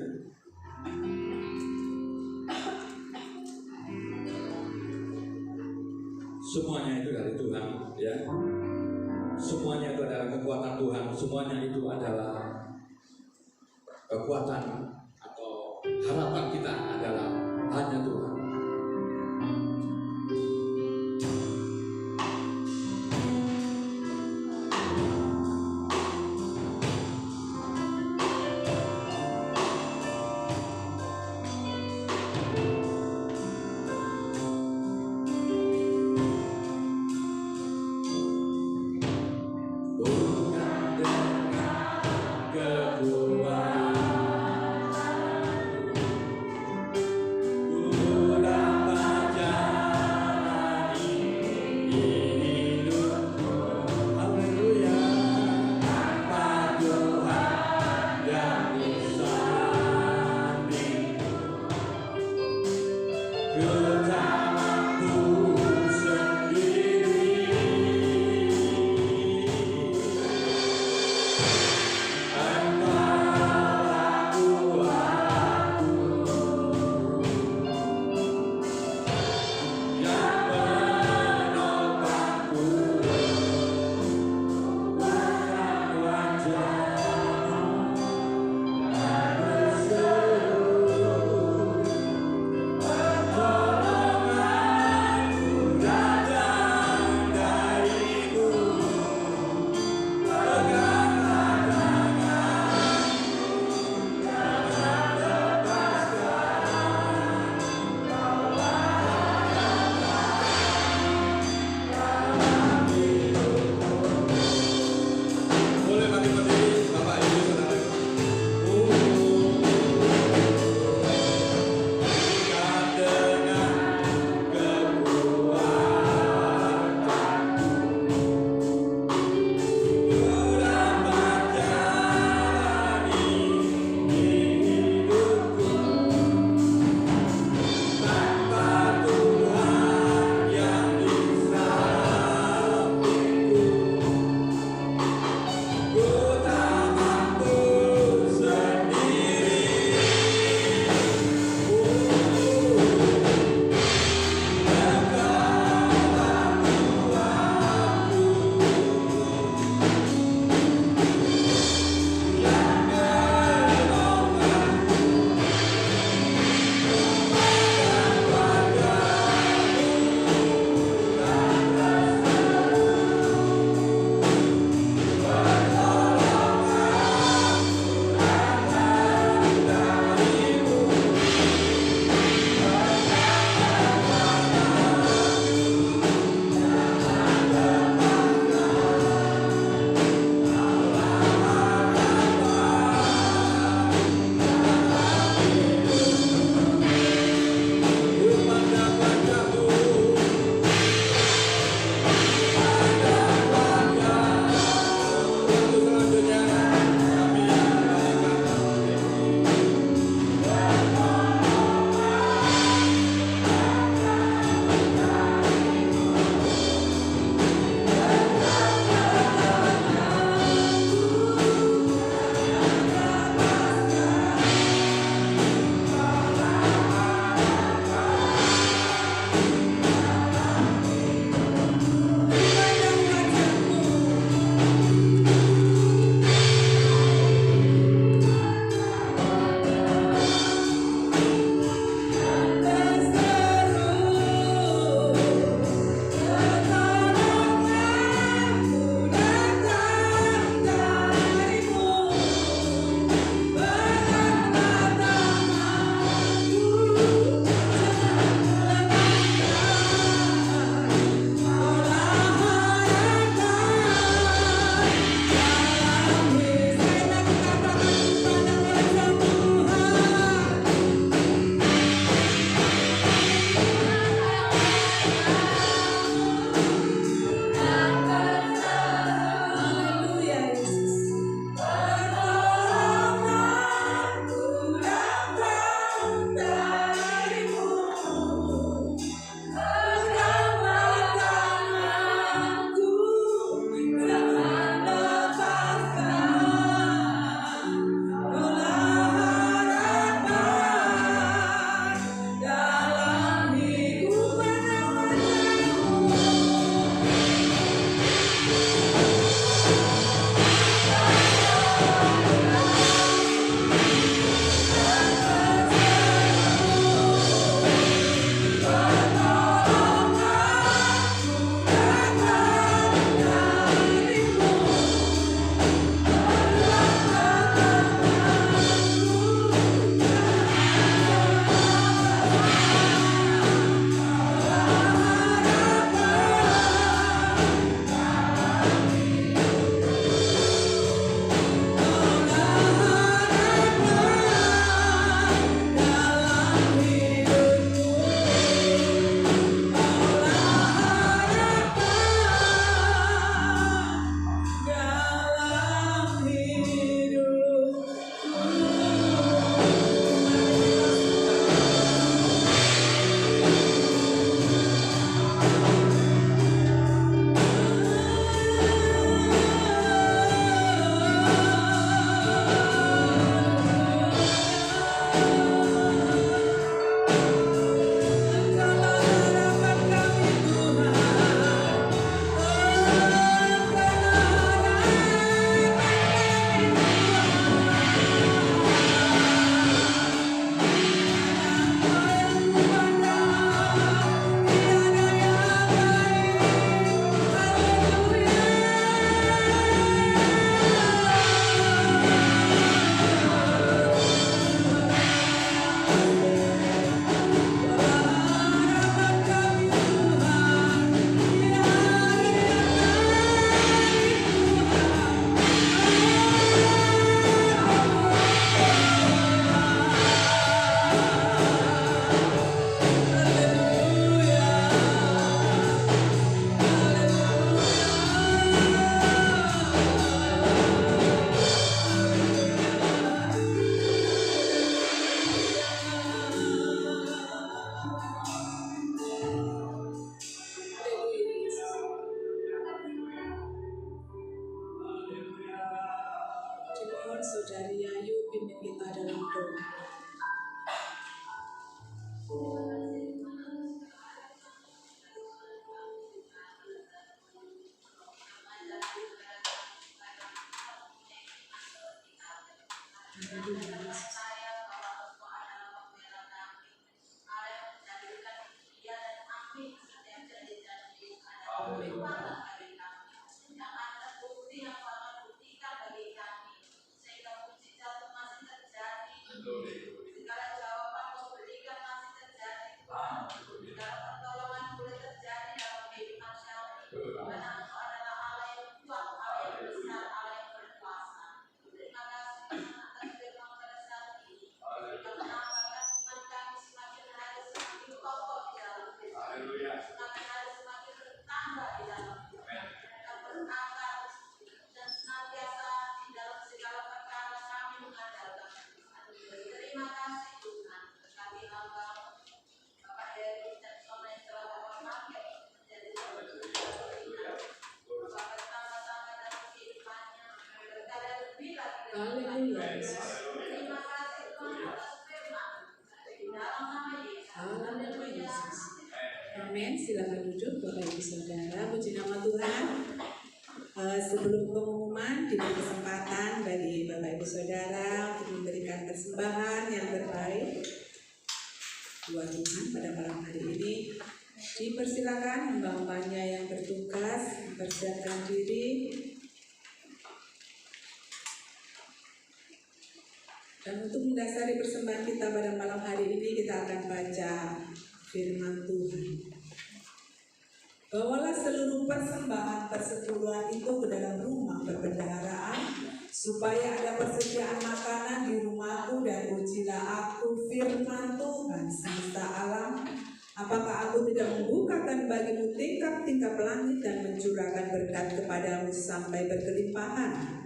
Semuanya itu dari Tuhan, ya. Semuanya itu adalah kekuatan Tuhan. Semuanya itu adalah kekuatan atau harapan kita adalah hanya Tuhan. Bukan dengan kekuatan percaya bahwa Engkau adalah pembela kami, Allah yang menjadikan dia dan amin setiap janji-janji adalah kekuatan bagi kami, yang ada bukti yang sangat buktikan bagi kami, sehingga mujizat itu masih terjadi, segala jawaban Kau berikan masih terjadi, segala pertolongan boleh terjadi dalam kehidupan kami, karena Engkau adalah Allah yang kuat, Allah yang besar, Allah yang berkuasa. Terima kasih Tuhan atas firman pada saat ini, yang menambahkan iman kami semakin hari semakin kokoh di dalam Kristus, semakin hari semakin bertambah di dalam Tuhan, dan berakar dan senantiasa di dalam segala perkara kami mengandalkan Tuhan. Terima kasih Tuhan, kami hamba Bapak Heri dan Sona yang telah Bapak pakai menjadi Bapak bertambah-tambah dalam kehidupannya, berkarya lebih lagi dalam kehidupannya. Terima kasih Tuhan atas firman di dalam nama Yesus. Haleluya. Amin. Silakan duduk Bapak Ibu Saudara. Puji nama Tuhan. Sebelum pengumuman, diberi kesempatan bagi Bapak Ibu Saudara untuk memberikan persembahan yang terbaik buat Tuhan pada malam hari ini. Dipersilakan hamba-hambanya yang bertugas mempersiapkan diri. Dan untuk mendasari persembahan kita pada malam hari ini, kita akan baca firman Tuhan. Bawalah seluruh persembahan persepuluhan itu ke dalam rumah perbendaharaan, supaya ada persediaan makanan di rumahku, dan ujilah aku firman Tuhan semesta alam. Apakah aku tidak membukakan bagimu tingkap-tingkap langit dan mencurahkan berkat kepadamu sampai berkelimpahan?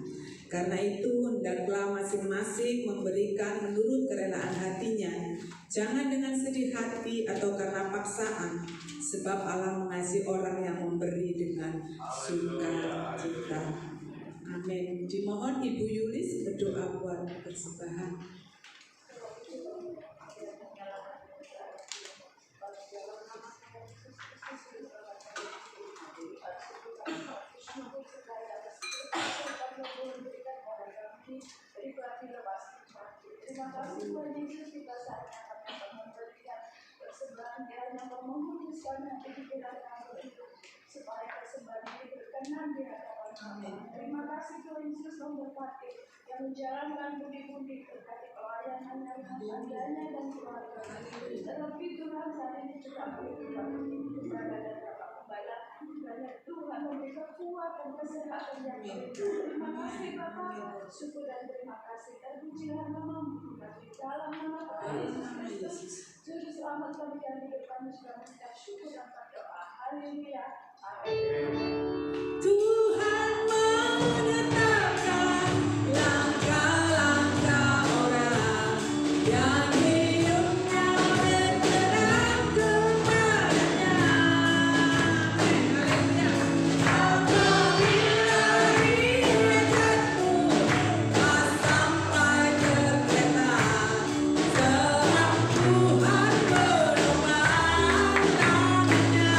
Karena itu hendaklah masing-masing memberikan menurut kerelaan hatinya, jangan dengan sedih hati atau karena paksaan, sebab Allah mengasihi orang yang memberi dengan sukacita. Amin. Dimohon Ibu Yulis berdoa buat persembahan. Terima kasih Tuhan Yesus, kita saatnya kami akan memberikan persembahan yang memutuskan nanti di dalam kami itu, supaya persembahan ini berkenan di hadapan kami. Terima kasih Tuhan Yesus memberkati yang menjalankan budi-budi, berkati pelayanannya, tangganya dan keluarganya. Terlebih Tuhan saat ini juga berdoa kepada dan Bapak Gembala, banyak Tuhan memberi kekuatan kesehatan yang baik. Terima kasih Bapak, syukur dan terima kasih. Terpujilah namamu di dalam nama Tuhan Yesus. Juru selamat kami yang di depan sudah mengucap syukur dan berdoa. Haleluya. Tuhan menetapkan langkah-langkah orang yang hidupnya bergerak kepadanya. Apabila riwayatmu tak sampai terlena, sebab Tuhan berdoa namanya.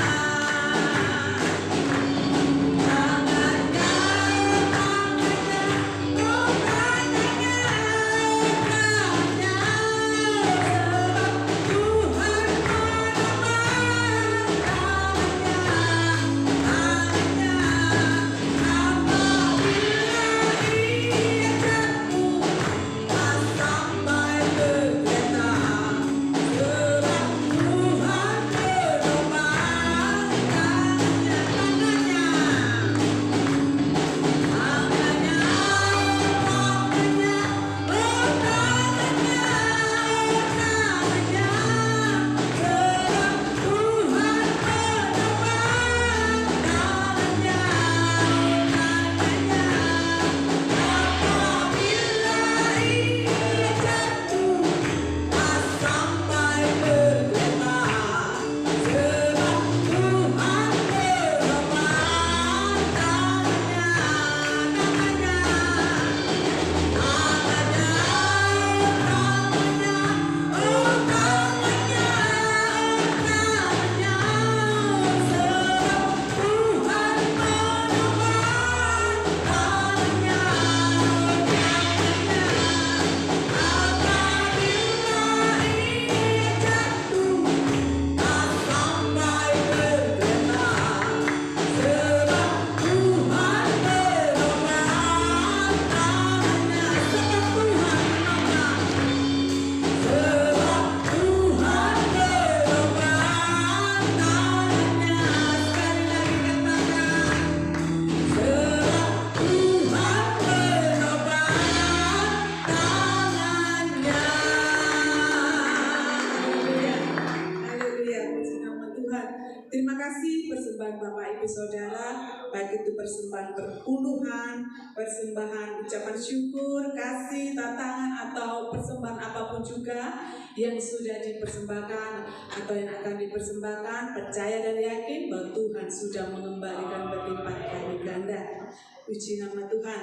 Terima kasih persembahan Bapak Ibu Saudara, baik itu persembahan perpuluhan, persembahan ucapan syukur, kasih, tantangan, atau persembahan apapun juga yang sudah dipersembahkan atau yang akan dipersembahkan. Percaya dan yakin bahwa Tuhan sudah mengembalikan berlipat kali ganda. Puji nama Tuhan.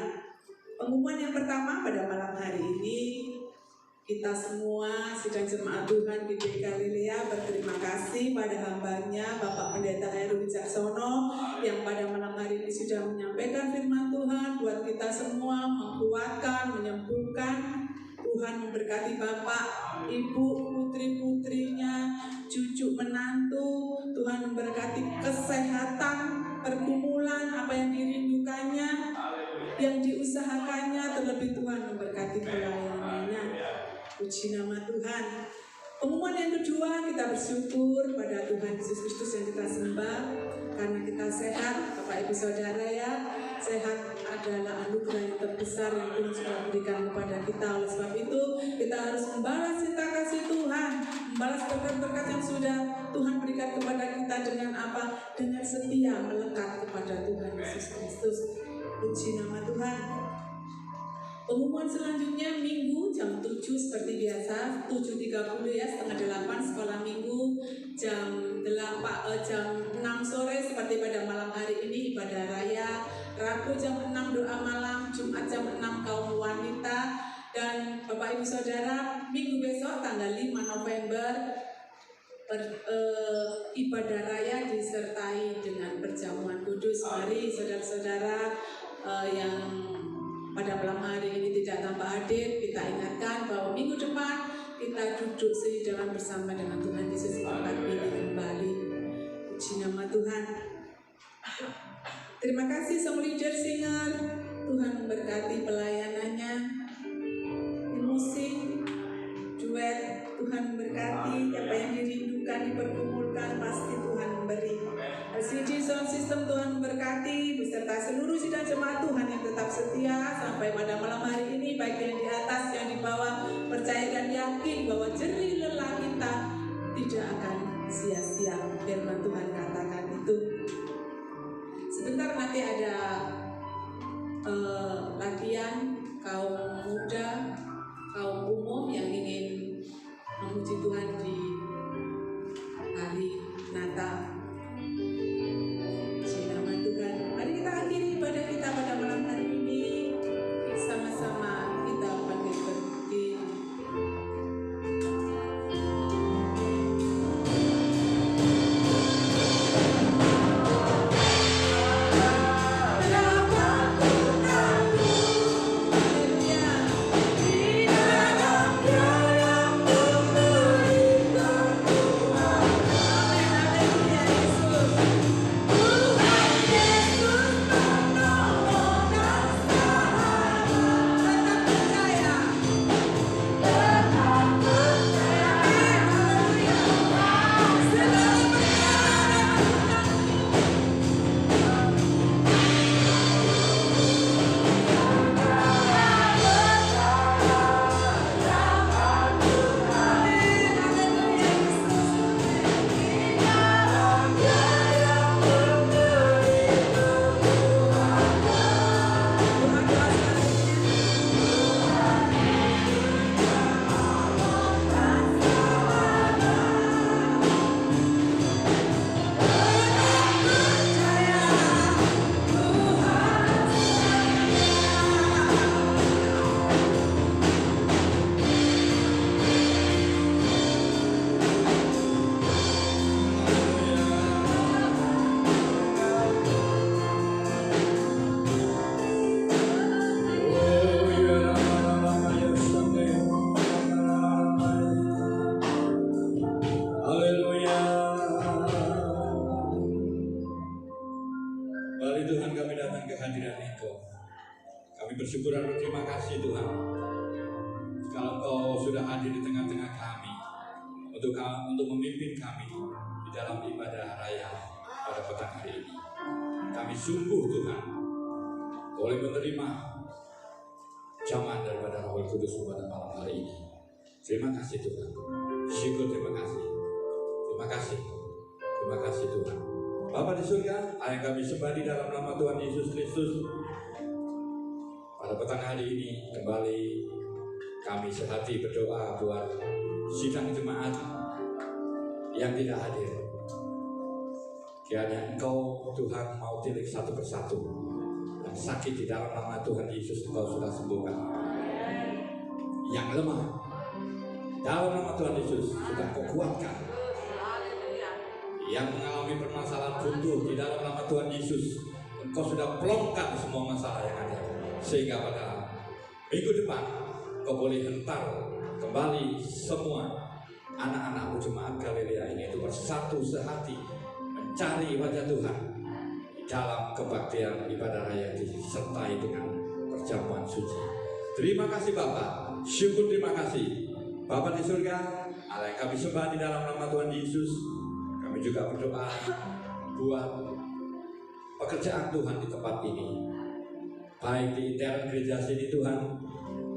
Pengumuman yang pertama pada malam hari ini, kita semua sidang jemaat Tuhan GBI Galilea berterima kasih pada hambanya Bapak Pendeta Heru Wicaksono yang pada malam hari ini sudah menyampaikan firman Tuhan buat kita semua, menguatkan, menyembuhkan. Tuhan memberkati Bapak, Ibu, putri-putrinya, cucu menantu. Tuhan memberkati kesehatan, pergumulan, apa yang dirindukannya, yang diusahakannya, terlebih Tuhan memberkati pelayanannya. Puji nama Tuhan. Pengumuman yang kedua, kita bersyukur pada Tuhan Yesus Kristus yang kita sembah karena kita sehat, Bapak Ibu Saudara ya. Sehat adalah anugerah yang terbesar yang Tuhan sudah berikan kepada kita. Oleh sebab itu, kita harus membalas cinta kasih Tuhan, membalas berkat-berkat yang sudah Tuhan berikan kepada kita dengan apa? Dengan setia melekat kepada Tuhan Yesus Kristus. Puji nama Tuhan. Pengumuman selanjutnya Minggu jam 7 seperti biasa, 7.30 ya, setengah 8 sekolah Minggu, jam 6 sore seperti pada malam hari ini ibadah raya, Rabu jam 6 doa malam, Jumat jam 6 kaum wanita, dan Bapak Ibu Saudara Minggu besok tanggal 5 November ibadah raya disertai dengan perjamuan kudus. Mari saudara-saudara yang pada malam hari ini tidak tampak hadir, kita ingatkan bahwa minggu depan kita duduk sehidangan bersama dengan Tuhan Yesus di tempat ini kembali. Puji nama Tuhan. Terima kasih Song Leader Singer, Tuhan memberkati pelayanannya. Di musik, duet, Tuhan memberkati. Apa yang dirindukan, dipergumulkan, pasti Tuhan memberi. LCD Sound System Tuhan memberkati beserta seluruh sidang jemaat Tuhan yang tetap setia sampai pada malam hari ini, baik yang di atas yang di bawah. Percaya dan yakin bahwa jerih lelah kita tidak akan sia-sia. Firman Tuhan katakan itu. Sebentar nanti ada latihan kaum muda, kaum umum yang ingin memuji Tuhan di hari Natal. Puji nama Tuhan. Mari kita akhiri ibadah kita pada malam hari ini. Sama-sama kita panggil berdiri. Bersyukur dan berterima kasih Tuhan, kalau Engkau sudah hadir di tengah-tengah kami untuk memimpin kami di dalam ibadah raya pada petang hari ini. Kami sungguh Tuhan boleh menerima jamaah daripada Roh Kudus pada malam hari ini. Terima kasih Tuhan, syukur, terima kasih, terima kasih, terima Terima kasih Tuhan. Bapa di surga, yang kami sembah di dalam nama Tuhan Yesus Kristus. Pada petang hari ini kembali kami sehati berdoa buat sidang jemaat yang tidak hadir. Kiranya Engkau Tuhan mau tilik satu persatu yang sakit di dalam nama Tuhan Yesus Engkau sudah sembuhkan. Yang lemah dalam nama Tuhan Yesus sudah Kau kuatkan. Yang mengalami permasalahan buntu di dalam nama Tuhan Yesus Engkau sudah pelongkan semua masalah yang ada, sehingga pada minggu depan Kau boleh hentar kembali semua anak-anak jemaat Galilea ini itu bersatu sehati mencari wajah Tuhan di dalam kebaktian ibadah raya disertai dengan perjamuan suci. Terima kasih Bapa, syukur terima kasih Bapa di surga, Allah yang kami sembah di dalam nama Tuhan Yesus. Kami juga berdoa buat pekerjaan Tuhan di tempat ini, baik di intern gereja sini Tuhan,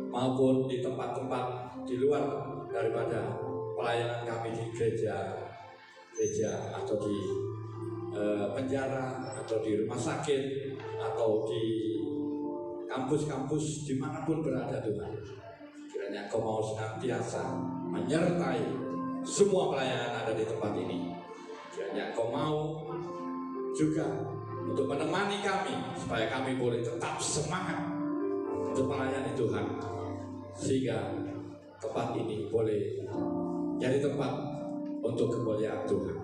maupun di tempat-tempat di luar daripada pelayanan kami di gereja atau di penjara atau di rumah sakit atau di kampus-kampus dimanapun berada Tuhan. Kiranya Kau mau senantiasa menyertai semua pelayanan ada di tempat ini. Kiranya Kau mau juga untuk menemani kami supaya kami boleh tetap semangat untuk melayani Tuhan, sehingga tempat ini boleh jadi tempat untuk kemuliaan Tuhan.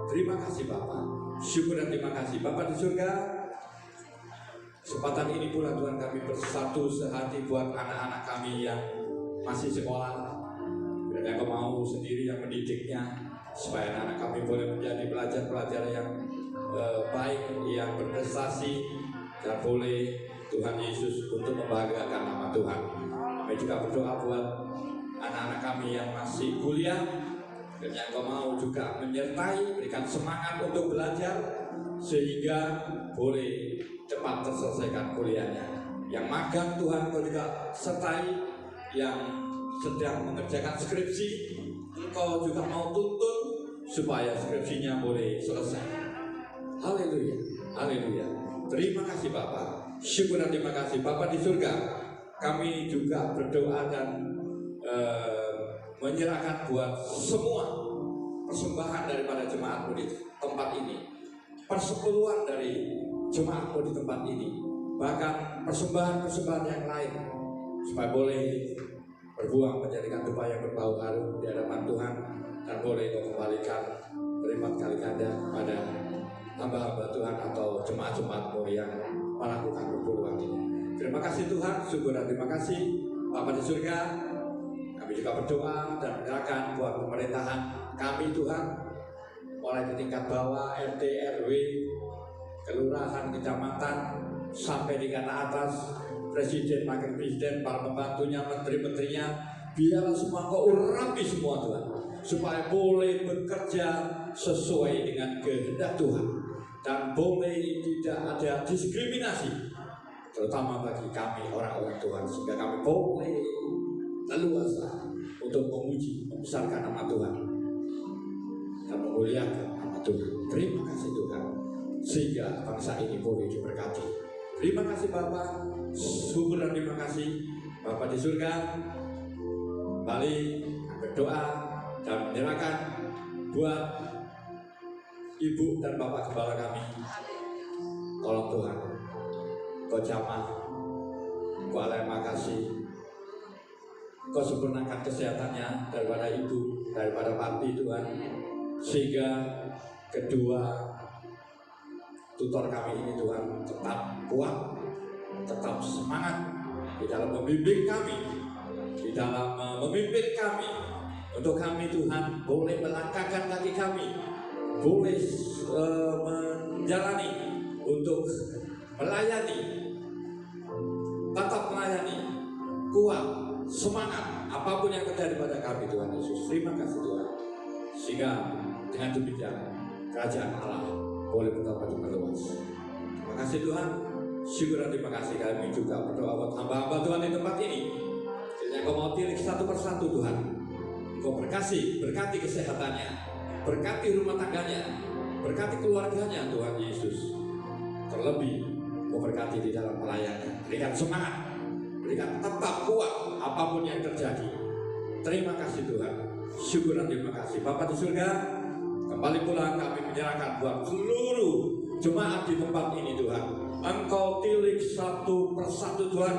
Terima kasih Bapa, syukur dan terima kasih Bapa di surga. Kesempatan ini pula Tuhan kami bersatu sehati buat anak-anak kami yang masih sekolah. Kiranya Kau mau sendiri yang mendidiknya, supaya anak-anak kami boleh menjadi pelajar-pelajar yang baik, yang berprestasi, dan boleh Tuhan Yesus untuk membahagiakan nama Tuhan. Kami juga berdoa buat anak-anak kami yang masih kuliah, kiranya Kau mau juga menyertai, berikan semangat untuk belajar sehingga boleh cepat terselesaikan kuliahnya. Yang magang Tuhan Kau juga sertai, yang sedang mengerjakan skripsi Engkau juga mau tuntun supaya skripsinya boleh selesai. Haleluya, haleluya. Terima kasih Bapa, syukur dan terima kasih Bapa di surga. Kami juga berdoa dan menyerahkan buat semua persembahan daripada jemaatmu di tempat ini, persepuluhan dari jemaatmu di tempat ini, bahkan persembahan-persembahan yang lain, supaya boleh berbuang menjadikan dupa yang berbau harum di hadapan Tuhan, dan boleh Kau kembalikan berlipat kali ganda pada hamba-hamba Tuhan atau jemaat-jemaat-Mu yang melakukan perpuluhan ini. Terima kasih Tuhan, syukur dan terima kasih Bapa di surga. Kami juga berdoa dan menyerahkan buat pemerintahan kami Tuhan, mulai di tingkat bawah, RT, RW, kelurahan, kecamatan, sampai di tingkat atas, presiden, wakil presiden, para pembantunya, menteri-menterinya, biarlah semua Kau urapi semua Tuhan, supaya boleh bekerja sesuai dengan kehendak Tuhan, dan boleh tidak ada diskriminasi, terutama bagi kami orang-orang Tuhan, sehingga kami boleh leluasa untuk memuji, membesarkan nama Tuhan dan memuliakan nama Tuhan. Terima kasih Tuhan, sehingga bangsa ini boleh diberkati. Terima kasih Bapa, syukur dan terima kasih Bapa di surga. Kembali berdoa dan menyerahkan buat Ibu dan Bapak Gembala kami. Tolong Tuhan, Kau jamah, Kau alami kasih, Kau sempurnakan kesehatannya daripada Ibu, daripada Papi Tuhan, sehingga kedua tutor kami ini Tuhan tetap kuat, tetap semangat di dalam membimbing kami, di dalam memimpin kami, untuk kami Tuhan boleh melangkahkan kaki kami, boleh menjalani untuk melayani, tetap melayani, kuat, semangat apapun yang terjadi pada kami Tuhan Yesus. Terima kasih Tuhan, sehingga dengan demikian kerajaan Allah boleh bertambah meluas. Terima kasih Tuhan, syukur dan terima kasih. Kami juga berdoa buat hamba-hamba Tuhan di tempat ini, kiranya Kau mau pilih satu persatu Tuhan, Kau berkati kesehatannya, berkati rumah tangganya, Berkati keluarganya Tuhan Yesus. Terlebih memberkati di dalam pelayanan. Berikan semangat, berikan tetap kuat apapun yang terjadi. Terima kasih Tuhan. Syukur dan terima kasih. Bapa di surga, kembali pulang kami menyerahkan buat seluruh jemaat di tempat ini Tuhan. Engkau tilik satu persatu Tuhan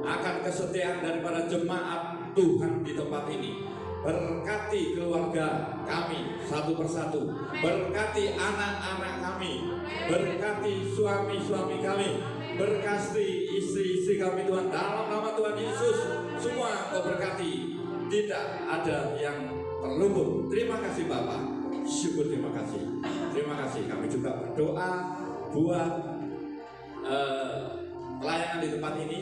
akan kesetiaan daripada jemaat Tuhan di tempat ini. Berkati keluarga kami satu persatu. Berkati anak-anak kami. Berkati suami-suami kami. Berkati istri-istri kami Tuhan. Dalam nama Tuhan Yesus, semua Kau berkati. Tidak ada yang terluput. Terima kasih Bapak. Syukur, terima kasih. Terima kasih. Kami juga berdoa buat pelayanan di tempat ini.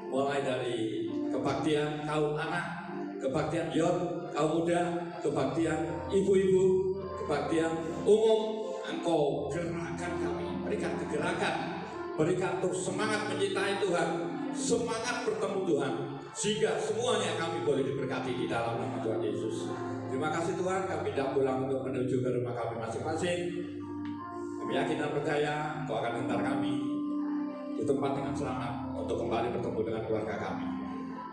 Mulai dari kebaktian kaum anak, kebaktian youth, kaum muda, kebaktian ibu-ibu, kebaktian umum. Engkau gerakkan kami, berikan kegerakan, berikan terus semangat mencintai Tuhan, semangat bertemu Tuhan, sehingga semuanya kami boleh diberkati di dalam nama Tuhan Yesus. Terima kasih Tuhan, kami dah pulang untuk menuju ke rumah kami masing-masing. Kami yakin dan percaya Engkau akan hantar kami di tempat dengan selamat untuk kembali bertemu dengan keluarga kami.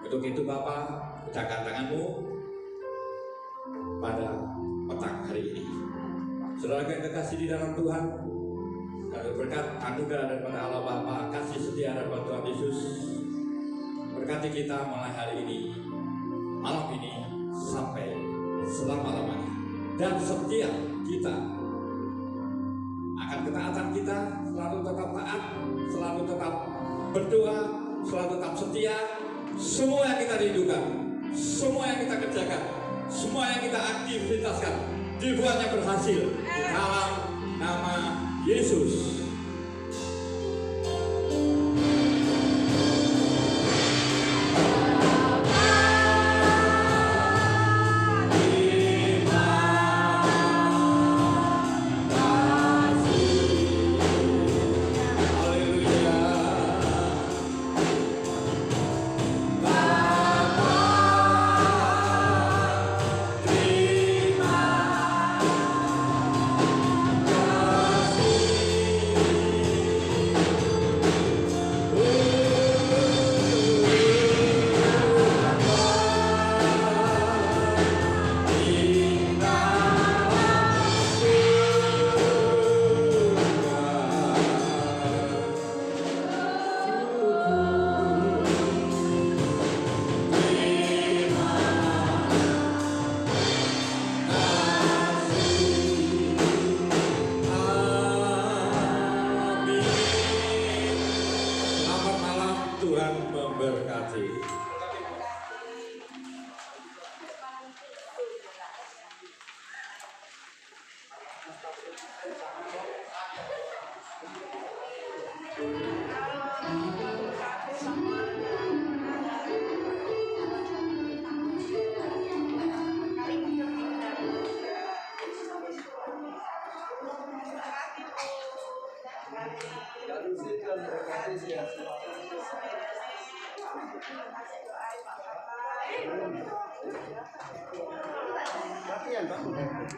Untuk itu Bapak, ucapkan tangan-Mu pada petang hari ini. Saudara yang kekasih di dalam Tuhan, dan berkat anugerah daripada Allah Bapa, kasih setia daripada Tuhan Yesus, berkati kita mulai hari ini, malam ini, sampai selama-lamanya. Dan setiap kita akan ketaatan kita selalu tetap taat, selalu tetap berdoa, selalu tetap setia. Semua yang kita rindukan, semua yang kita kerjakan, semua yang kita aktivitaskan, dibuatnya berhasil di dalam nama Yesus. Latihan, Pak.